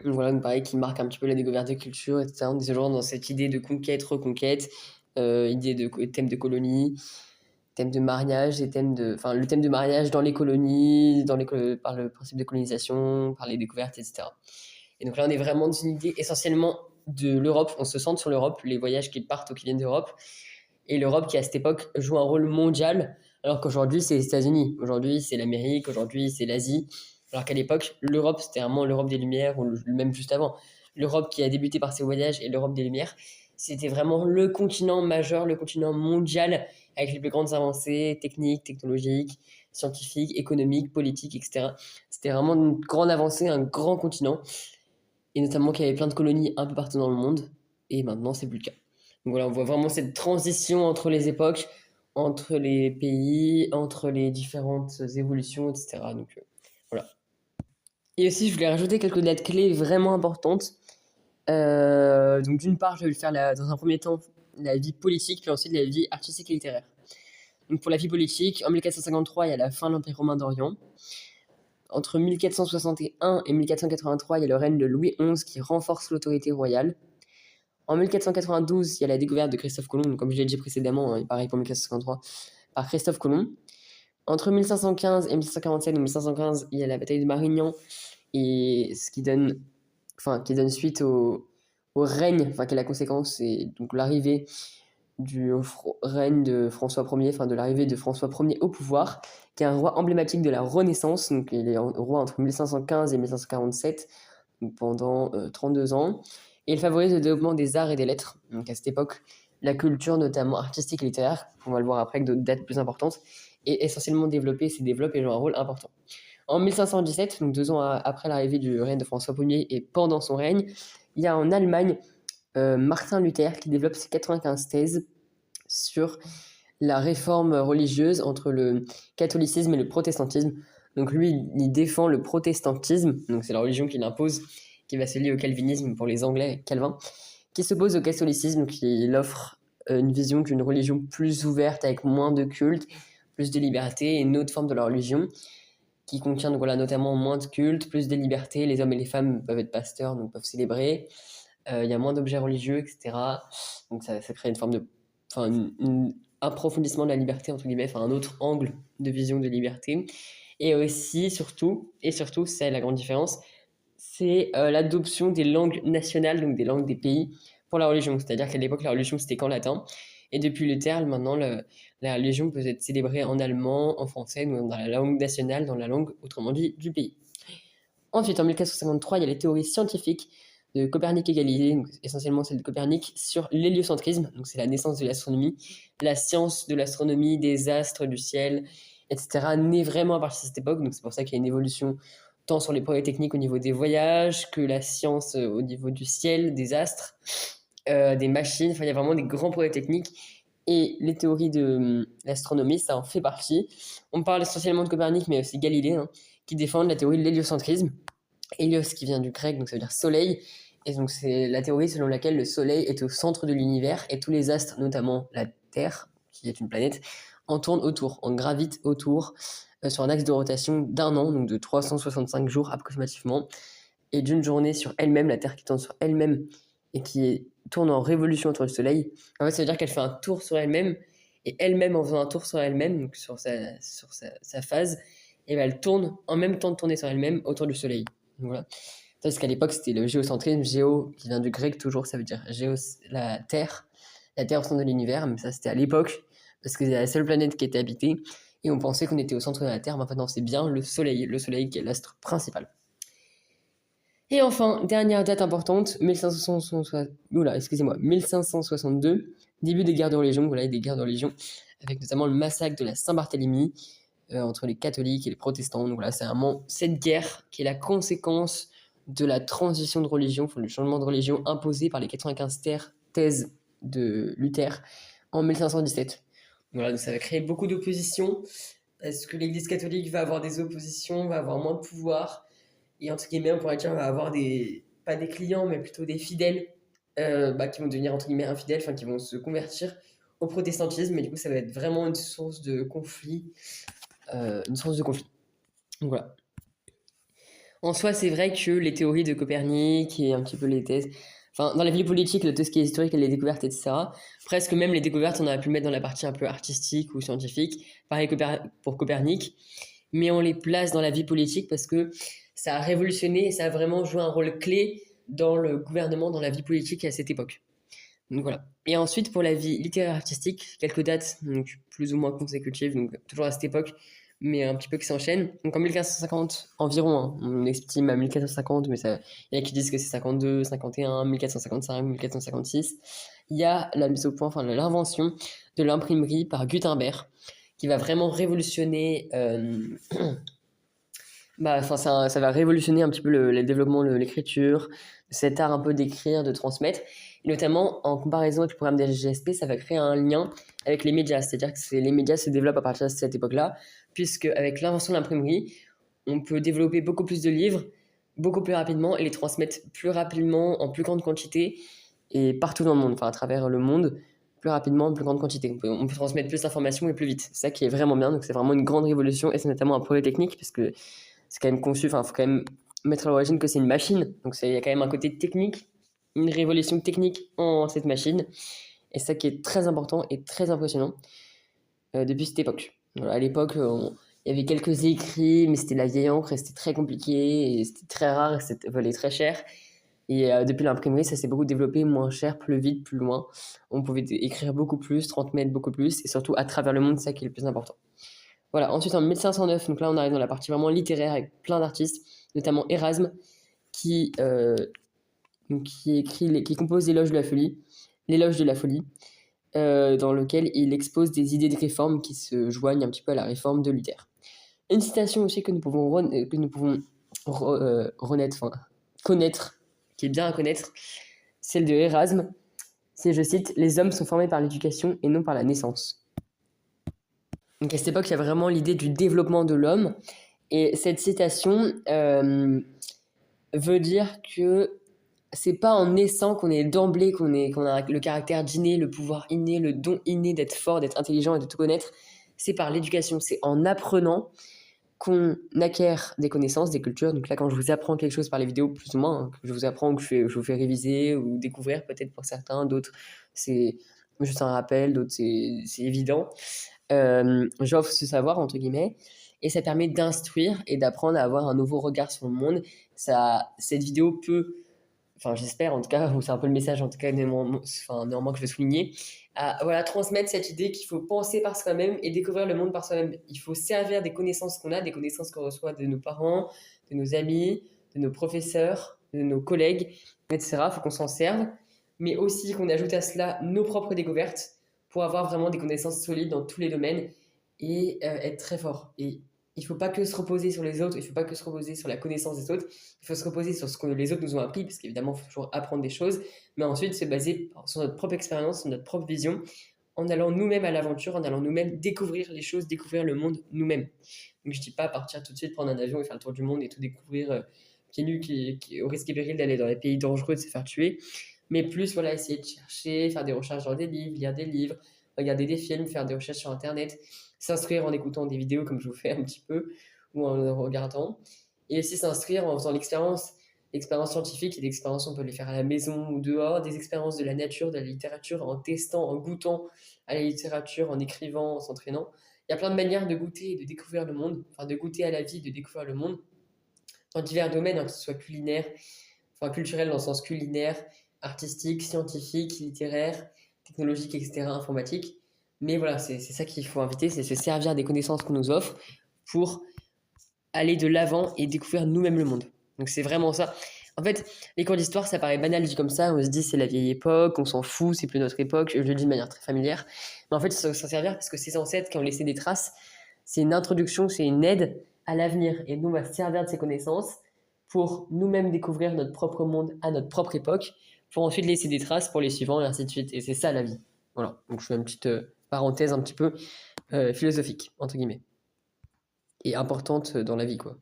A: Donc voilà, donc pareil, qui marque un petit peu la découverte de culture, etc. On est toujours dans cette idée de conquête, reconquête, idée de thème de colonie, thème de mariage, le thème de mariage dans les colonies, par le principe de colonisation, par les découvertes, etc. Et donc là, on est vraiment dans une idée essentiellement de l'Europe. On se centre sur l'Europe, les voyages qui partent ou qui viennent d'Europe. Et l'Europe qui, à cette époque, joue un rôle mondial, alors qu'aujourd'hui, c'est les États-Unis. Aujourd'hui, c'est l'Amérique. Aujourd'hui, c'est l'Asie. Alors qu'à l'époque, l'Europe, c'était vraiment l'Europe des Lumières, ou même juste avant. L'Europe qui a débuté par ses voyages et l'Europe des Lumières, c'était vraiment le continent majeur, le continent mondial, avec les plus grandes avancées techniques, technologiques, scientifiques, économiques, politiques, etc. C'était vraiment une grande avancée, un grand continent. Et notamment qu'il y avait plein de colonies un peu partout dans le monde. Et maintenant, c'est plus le cas. Donc voilà, on voit vraiment cette transition entre les époques, entre les pays, entre les différentes évolutions, etc. Donc voilà. Et aussi, je voulais rajouter quelques dates clés vraiment importantes. Donc d'une part, je vais faire dans un premier temps la vie politique, puis ensuite la vie artistique et littéraire. Donc pour la vie politique, en 1453, il y a la fin de l'Empire romain d'Orient. Entre 1461 et 1483, il y a le règne de Louis XI qui renforce l'autorité royale. En 1492, il y a la découverte de Christophe Colomb, comme je l'ai dit précédemment, et pareil pour 1453, par Christophe Colomb. Entre 1515 et 1547, donc 1515, il y a la bataille de Marignan, et ce qui donne suite au règne, qui est la conséquence, c'est donc l'arrivée du règne de François Ier, de l'arrivée de François Ier au pouvoir, qui est un roi emblématique de la Renaissance, donc il est roi entre 1515 et 1547, donc pendant 32 ans, et il favorise le développement des arts et des lettres. Donc à cette époque, la culture, notamment artistique et littéraire, on va le voir après avec d'autres dates plus importantes, est essentiellement développée, se développe et joue un rôle important. En 1517, donc 2 ans après l'arrivée du règne de François Ier et pendant son règne, il y a en Allemagne Martin Luther qui développe ses 95 thèses sur la réforme religieuse entre le catholicisme et le protestantisme. Donc lui, il défend le protestantisme, donc c'est la religion qu'il impose, qui va se lier au calvinisme pour les Anglais, Calvin, qui s'oppose au catholicisme, qui offre une vision d'une religion plus ouverte, avec moins de culte, plus de liberté, et une autre forme de la religion, qui contient donc, notamment moins de culte, plus de liberté, les hommes et les femmes peuvent être pasteurs, donc peuvent célébrer, il y a moins d'objets religieux, etc. Donc ça crée une forme de... un approfondissement de la liberté, entre guillemets, un autre angle de vision de liberté. Et aussi, surtout, c'est la grande différence, c'est l'adoption des langues nationales, donc des langues des pays, pour la religion. C'est-à-dire qu'à l'époque, la religion, c'était qu'en latin. Et depuis Luther, maintenant, la religion peut être célébrée en allemand, en français, donc dans la langue nationale, dans la langue, autrement dit, du pays. Ensuite, en 1453, il y a les théories scientifiques de Copernic et Galilée, donc essentiellement celle de Copernic, sur l'héliocentrisme, donc c'est la naissance de l'astronomie, la science de l'astronomie, des astres, du ciel, etc., naît vraiment à partir de cette époque, donc c'est pour ça qu'il y a une évolution tant sur les progrès techniques au niveau des voyages, que la science au niveau du ciel, des astres, des machines, il y a vraiment des grands progrès techniques, et les théories de l'astronomie, ça en fait partie. On parle essentiellement de Copernic, mais aussi Galilée, qui défendent la théorie de l'héliocentrisme. Hélios qui vient du grec, donc ça veut dire soleil, et donc c'est la théorie selon laquelle le soleil est au centre de l'univers, et tous les astres, notamment la Terre, qui est une planète, en tournent autour, en gravitent autour, sur un axe de rotation d'un an, donc de 365 jours approximativement, et d'une journée sur elle-même, la Terre qui tourne sur elle-même, et qui tourne en révolution autour du soleil. En fait, ça veut dire qu'elle fait un tour sur elle-même, et elle-même, en faisant un tour sur elle-même, donc sur sa phase, et ben elle tourne en même temps de tourner sur elle-même autour du soleil. Donc voilà. Parce qu'à l'époque, c'était le géocentrisme, géo qui vient du grec toujours, ça veut dire la Terre au centre de l'univers, mais ça c'était à l'époque, parce que c'est la seule planète qui était habitée, et on pensait qu'on était au centre de la Terre, mais en fait non, c'est bien le soleil qui est l'astre principal. Et enfin, dernière date importante, 1562, début des guerres de religion, voilà, des guerres de religion, avec notamment le massacre de la Saint-Barthélemy entre les catholiques et les protestants. Donc voilà, c'est vraiment cette guerre qui est la conséquence de la transition de religion, enfin, le changement de religion imposé par les 95 thèses de Luther en 1517. Voilà, donc ça va créer beaucoup d'oppositions. Est-ce que l'Église catholique va avoir des oppositions, va avoir moins de pouvoir? Et entre guillemets, on pourrait dire, on va avoir pas des clients, mais plutôt des fidèles qui vont devenir entre guillemets infidèles, enfin qui vont se convertir au protestantisme. Et du coup, ça va être vraiment une source de conflit. Donc voilà. En soi, c'est vrai que les théories de Copernic et un petit peu les thèses, enfin, dans la vie politique, tout ce qui est historique et les découvertes, etc., presque même les découvertes, on aurait pu le mettre dans la partie un peu artistique ou scientifique, pareil pour Copernic, mais on les place dans la vie politique parce que ça a révolutionné et ça a vraiment joué un rôle clé dans le gouvernement, dans la vie politique à cette époque. Donc voilà. Et ensuite, pour la vie littéraire artistique, quelques dates, donc plus ou moins consécutives, donc toujours à cette époque, mais un petit peu qui s'enchaînent. Donc en 1550 environ, hein, on estime à 1450, mais il y a qui disent que c'est 52, 51, 1455, 1456. Il y a la mise au point, enfin l'invention de l'imprimerie par Gutenberg, qui va vraiment révolutionner ça va révolutionner un petit peu le développement de l'écriture, cet art un peu d'écrire, de transmettre. Et notamment, en comparaison avec le programme des GSP, ça va créer un lien avec les médias. C'est-à-dire que les médias se développent à partir de cette époque-là, puisque avec l'invention de l'imprimerie, on peut développer beaucoup plus de livres, beaucoup plus rapidement, et les transmettre plus rapidement, en plus grande quantité, et partout dans le monde, enfin à travers le monde, plus rapidement, en plus grande quantité. On peut transmettre plus d'informations et plus vite. C'est ça qui est vraiment bien, donc c'est vraiment une grande révolution, et c'est notamment un progrès technique, parce que c'est quand même conçu, enfin, il faut quand même mettre à l'origine que c'est une machine. Donc, il y a quand même un côté technique, une révolution technique en cette machine. Et ça qui est très important et très impressionnant depuis cette époque. Voilà, à l'époque, il y avait quelques écrits, mais c'était la vieille encre et c'était très compliqué et c'était très rare et c'était valait très cher. Et depuis l'imprimerie, ça s'est beaucoup développé, moins cher, plus vite, plus loin. On pouvait écrire beaucoup plus, 30 mètres beaucoup plus, et surtout à travers le monde, c'est ça qui est le plus important. Voilà, ensuite en 1509, donc là on arrive dans la partie vraiment littéraire avec plein d'artistes, notamment Erasme, qui, qui compose l'éloge de la folie, dans lequel il expose des idées de réforme qui se joignent un petit peu à la réforme de Luther. Une citation aussi que nous pouvons, connaître, qui est bien à connaître, celle de Erasme, c'est, je cite, « Les hommes sont formés par l'éducation et non par la naissance ». Donc à cette époque, il y a vraiment l'idée du développement de l'homme. Et cette citation veut dire que c'est pas en naissant qu'on est d'emblée, qu'on a le caractère inné, le pouvoir inné, le don inné d'être fort, d'être intelligent et de tout connaître. C'est par l'éducation, c'est en apprenant qu'on acquiert des connaissances, des cultures. Donc là, quand je vous apprends quelque chose par les vidéos, plus ou moins, hein, que je vous apprends, que je vous fais réviser ou découvrir peut-être pour certains, d'autres c'est juste un rappel, d'autres c'est évident. J'offre ce savoir, entre guillemets, et ça permet d'instruire et d'apprendre à avoir un nouveau regard sur le monde. Cette vidéo peut, enfin j'espère en tout cas, ou c'est un peu le message en tout cas néanmoins que je veux souligner, à voilà, transmettre cette idée qu'il faut penser par soi-même et découvrir le monde par soi-même. Il faut servir des connaissances qu'on a, des connaissances qu'on reçoit de nos parents, de nos amis, de nos professeurs, de nos collègues, etc. Il faut qu'on s'en serve, mais aussi qu'on ajoute à cela nos propres découvertes pour avoir vraiment des connaissances solides dans tous les domaines et être très fort. Et il ne faut pas que se reposer sur les autres, il ne faut pas que se reposer sur la connaissance des autres, il faut se reposer sur ce que les autres nous ont appris, parce qu'évidemment, il faut toujours apprendre des choses, mais ensuite se baser sur notre propre expérience, sur notre propre vision, en allant nous-mêmes à l'aventure, en allant nous-mêmes découvrir les choses, découvrir le monde nous-mêmes. Donc je ne dis pas partir tout de suite, prendre un avion et faire le tour du monde et tout découvrir pieds nus, qui au risque et péril d'aller dans les pays dangereux, de se faire tuer, mais plus voilà, essayer de chercher, faire des recherches dans des livres, lire des livres, regarder des films, faire des recherches sur Internet, s'instruire en écoutant des vidéos comme je vous fais un petit peu, ou en regardant, et aussi s'instruire en faisant l'expérience scientifique et l'expérience on peut les faire à la maison ou dehors, des expériences de la nature, de la littérature, en testant, en goûtant à la littérature, en écrivant, en s'entraînant. Il y a plein de manières de goûter et de découvrir le monde, enfin de goûter à la vie, de découvrir le monde, dans divers domaines, hein, que ce soit culinaire, enfin culturel dans le sens culinaire, artistique, scientifique, littéraire, technologique, etc., informatique. Mais voilà, c'est ça qu'il faut inviter, c'est se servir des connaissances qu'on nous offre pour aller de l'avant et découvrir nous-mêmes le monde. Donc c'est vraiment ça. En fait, les cours d'histoire, ça paraît banal dit comme ça, on se dit c'est la vieille époque, on s'en fout, c'est plus notre époque, je le dis de manière très familière. Mais en fait, il faut s'en servir parce que ces ancêtres qui ont laissé des traces, c'est une introduction, c'est une aide à l'avenir. Et nous, on va se servir de ces connaissances pour nous-mêmes découvrir notre propre monde à notre propre époque, pour ensuite laisser des traces pour les suivants et ainsi de suite. Et c'est ça la vie. Voilà, donc je fais une petite parenthèse un petit peu philosophique, entre guillemets, et importante dans la vie, quoi.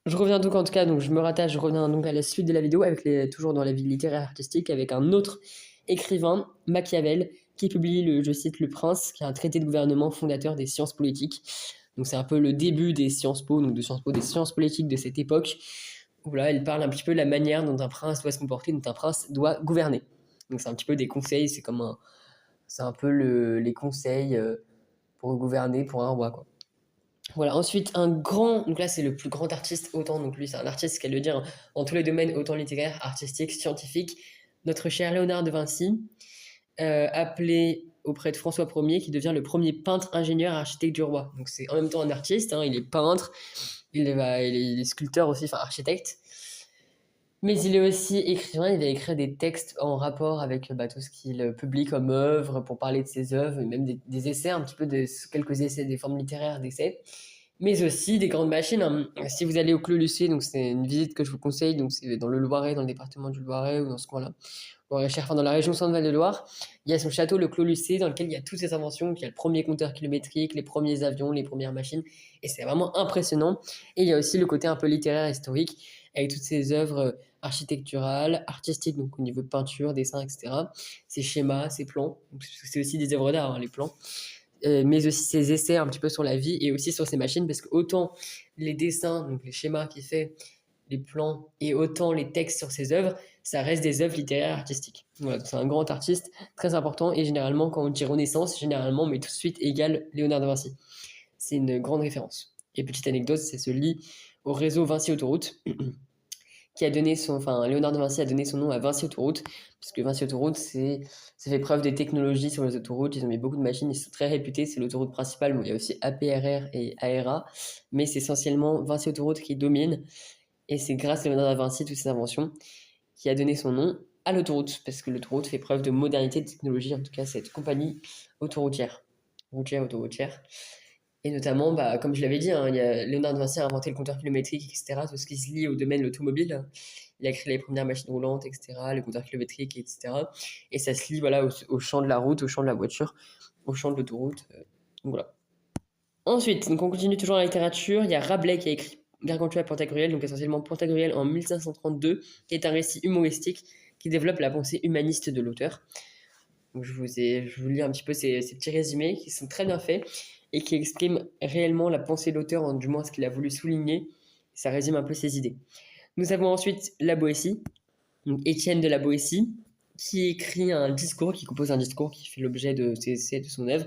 A: Je reviens donc en tout cas, donc je reviens donc à la suite de la vidéo avec toujours dans la vie littéraire et artistique avec un autre écrivain, Machiavel, qui publie je cite, Le Prince, qui est un traité de gouvernement fondateur des sciences politiques. Donc c'est un peu le début des Sciences Po, donc de Sciences Po, des sciences politiques de cette époque, où là, elle parle un petit peu de la manière dont un prince doit se comporter, dont un prince doit gouverner. Donc c'est un petit peu des conseils, c'est un peu les conseils pour gouverner pour un roi, quoi. Voilà, ensuite donc là c'est le plus grand artiste, autant, donc lui c'est un artiste, qu'elle le dire, dans tous les domaines, autant littéraire, artistique, scientifique, notre cher Léonard de Vinci, appelé auprès de François Ier, qui devient le premier peintre, ingénieur et architecte du roi. Donc c'est en même temps un artiste, hein, il est peintre, il est sculpteur aussi, enfin architecte, mais il est aussi écrivain, il va écrire des textes en rapport avec tout ce qu'il publie comme œuvre, pour parler de ses œuvres, et même des essais, un petit peu de quelques essais, des formes littéraires d'essais, mais aussi des grandes machines, hein. Si vous allez au Clos Lucé, donc c'est une visite que je vous conseille, donc c'est dans le Loiret, dans le département du Loiret, ou dans ce coin-là, Loiret-Cher, enfin dans la région Centre-Val-de-Loire, il y a son château, le Clos Lucé, dans lequel il y a toutes ces inventions, il y a le premier compteur kilométrique, les premiers avions, les premières machines, et c'est vraiment impressionnant. Et il y a aussi le côté un peu littéraire, historique, avec toutes ces œuvres architecturales, artistiques, donc au niveau de peinture, dessin, etc. Ces schémas, ces plans, c'est aussi des œuvres d'art, hein, les plans, mais aussi ses essais un petit peu sur la vie et aussi sur ses machines, parce que autant les dessins, donc les schémas qu'il fait, les plans, et autant les textes sur ses œuvres, ça reste des œuvres littéraires artistiques. Voilà, c'est un grand artiste, très important, et généralement, quand on dit Renaissance, généralement, on met tout de suite égal Léonard de Vinci. C'est une grande référence. Et petite anecdote, ça se lie au réseau Vinci Autoroute, Léonard de Vinci a donné son nom à Vinci Autoroute, puisque Vinci Autoroute, ça fait preuve des technologies sur les autoroutes, ils ont mis beaucoup de machines, ils sont très réputés, c'est l'autoroute principale, bon, il y a aussi APRR et ARA, mais c'est essentiellement Vinci Autoroute qui domine, et c'est grâce à Léonard de Vinci, toutes ces inventions, qui a donné son nom à l'autoroute, parce que l'autoroute fait preuve de modernité, de technologie, en tout cas cette compagnie autoroutière. Et notamment, comme je l'avais dit, hein, Léonard de Vinci a inventé le compteur kilométrique, etc., tout ce qui se lie au domaine de l'automobile. Il a créé les premières machines roulantes, etc., le compteur kilométrique, etc. Et ça se lie voilà, au champ de la route, au champ de la voiture, au champ de l'autoroute. Donc voilà. Ensuite, donc on continue toujours la littérature. Il y a Rabelais qui a écrit Gargantua et Pantagruel, donc essentiellement Pantagruel en 1532, qui est un récit humoristique qui développe la pensée humaniste de l'auteur. Donc je vous lis un petit peu ces petits résumés qui sont très bien faits et qui expriment réellement la pensée de l'auteur, du moins ce qu'il a voulu souligner. Ça résume un peu ses idées. Nous avons ensuite la Boétie, donc Étienne de la Boétie, qui écrit qui compose un discours qui fait l'objet de son œuvre.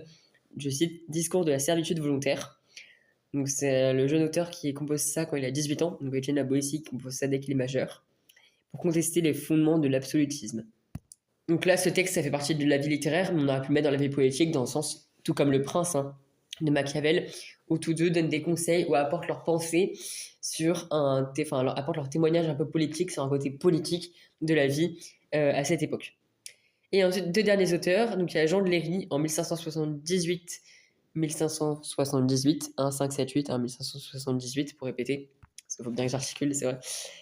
A: Je cite, Discours de la servitude volontaire. Donc c'est le jeune auteur qui compose ça quand il a 18 ans, donc Étienne de la Boétie qui compose ça dès qu'il est majeur, pour contester les fondements de l'absolutisme. Donc là, ce texte, ça fait partie de la vie littéraire, mais on aurait pu le mettre dans la vie poétique, dans le sens, tout comme Le Prince, hein, de Machiavel, où tous deux donnent des conseils ou apportent leurs pensées apportent leur témoignage un peu politique sur un côté politique de la vie à cette époque. Et ensuite, deux derniers auteurs, donc il y a Jean de Léry en 1578, 1578, 1578 pour répéter, parce qu'il faut bien que j'articule, c'est vrai,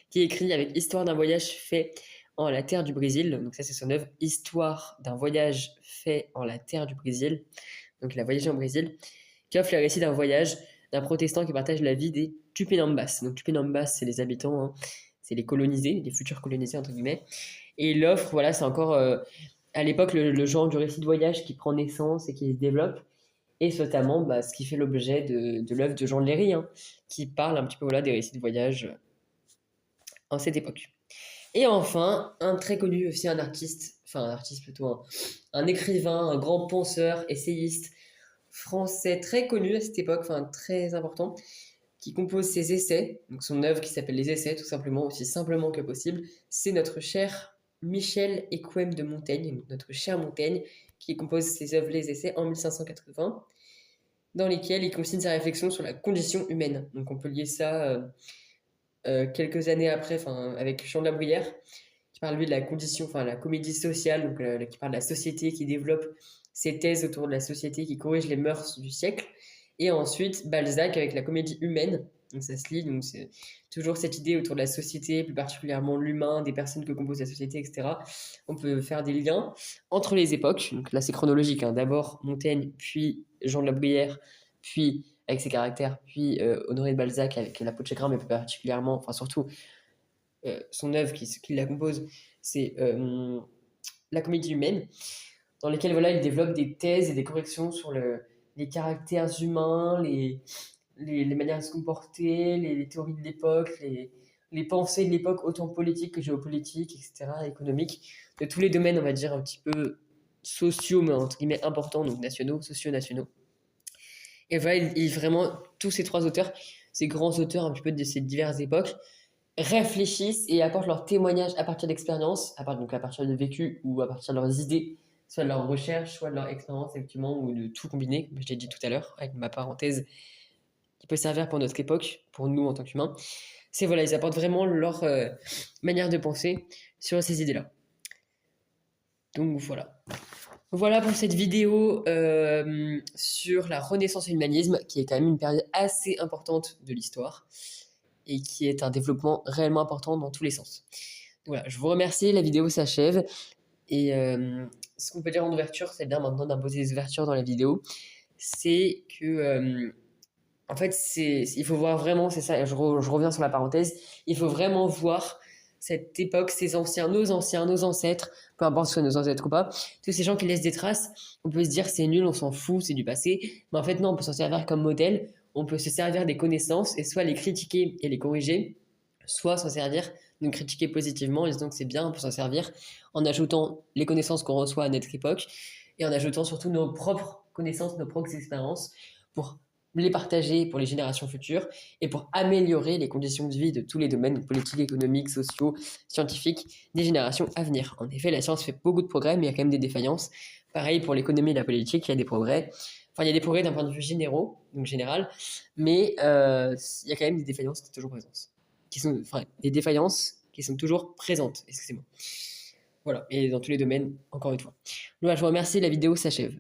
A: qui écrit avec Histoire d'un voyage fait en la terre du Brésil. Donc ça, c'est son œuvre, Histoire d'un voyage fait en la terre du Brésil. Donc il a voyagé en Brésil, qui offre le récit d'un voyage d'un protestant qui partage la vie des Tupinambas. Donc Tupinambas, c'est les habitants, hein, c'est les colonisés, les futurs colonisés entre guillemets. Et il offre, voilà, c'est encore à l'époque le genre du récit de voyage qui prend naissance et qui se développe. Et notamment ce qui fait l'objet de l'œuvre de Jean de Léry, hein, qui parle un petit peu des récits de voyage en cette époque. Et enfin, un très connu aussi, un artiste plutôt, un écrivain, un grand penseur, essayiste français très connu à cette époque, très important, qui compose ses essais, donc son œuvre qui s'appelle Les Essais, tout simplement, aussi simplement que possible. C'est notre cher Michel Équem de Montaigne, notre cher Montaigne, qui compose ses œuvres Les Essais en 1580, dans lesquels il consigne sa réflexion sur la condition humaine. Donc on peut lier ça quelques années après, avec Jean de la Bruyère, qui parle lui de la condition, la comédie sociale, donc qui parle de la société, qui développe ses thèses autour de la société, qui corrige les mœurs du siècle. Et ensuite, Balzac avec la comédie humaine. Donc ça se lit, donc c'est toujours cette idée autour de la société, plus particulièrement l'humain, des personnes que compose la société, etc. On peut faire des liens entre les époques. Donc là, c'est chronologique, hein. D'abord Montaigne, puis Jean de la Bruyère, puis avec ses caractères, puis Honoré de Balzac avec la peau de chagrin, mais plus particulièrement, surtout son œuvre qui la compose, c'est la comédie humaine, dans lesquelles voilà, il développe des thèses et des corrections sur les caractères humains, les manières de se comporter, les théories de l'époque, les pensées de l'époque, autant politiques que géopolitiques, etc., économiques, de tous les domaines, on va dire, un petit peu sociaux, mais entre guillemets importants, donc nationaux, socio-nationaux. Et voilà, vraiment, tous ces trois auteurs, ces grands auteurs un petit peu de ces diverses époques, réfléchissent et apportent leurs témoignages à partir d'expériences, donc à partir de vécus ou à partir de leurs idées, soit de leurs recherches, soit de leur expérience, effectivement, ou de tout combiner, comme je l'ai dit tout à l'heure, avec ma parenthèse qui peut servir pour notre époque, pour nous en tant qu'humains. C'est voilà, ils apportent vraiment leur manière de penser sur ces idées-là. Donc voilà. Voilà pour cette vidéo sur la Renaissance et l'humanisme, qui est quand même une période assez importante de l'histoire et qui est un développement réellement important dans tous les sens. Donc voilà, je vous remercie, la vidéo s'achève. Et ce qu'on peut dire en ouverture, c'est bien maintenant d'imposer des ouvertures dans la vidéo, c'est que, en fait, il faut voir vraiment, c'est ça, je reviens sur la parenthèse, il faut vraiment voir cette époque, ces anciens, nos ancêtres, peu importe si c'est nos ancêtres ou pas, tous ces gens qui laissent des traces, on peut se dire c'est nul, on s'en fout, c'est du passé, mais en fait non, on peut s'en servir comme modèle, on peut se servir des connaissances et soit les critiquer et les corriger, soit s'en servir, nous critiquer positivement en disant que c'est bien, on peut s'en servir en ajoutant les connaissances qu'on reçoit à notre époque et en ajoutant surtout nos propres connaissances, nos propres expériences pour les partager pour les générations futures et pour améliorer les conditions de vie de tous les domaines politiques, économiques, sociaux, scientifiques des générations à venir. En effet, la science fait beaucoup de progrès, mais il y a quand même des défaillances. Pareil pour l'économie et la politique, il y a des progrès. Il y a des progrès d'un point de vue général, mais il y a quand même des défaillances qui sont toujours présentes. Des défaillances qui sont toujours présentes, excusez-moi. Voilà, et dans tous les domaines, encore une fois. Voilà, je vous remercie, la vidéo s'achève.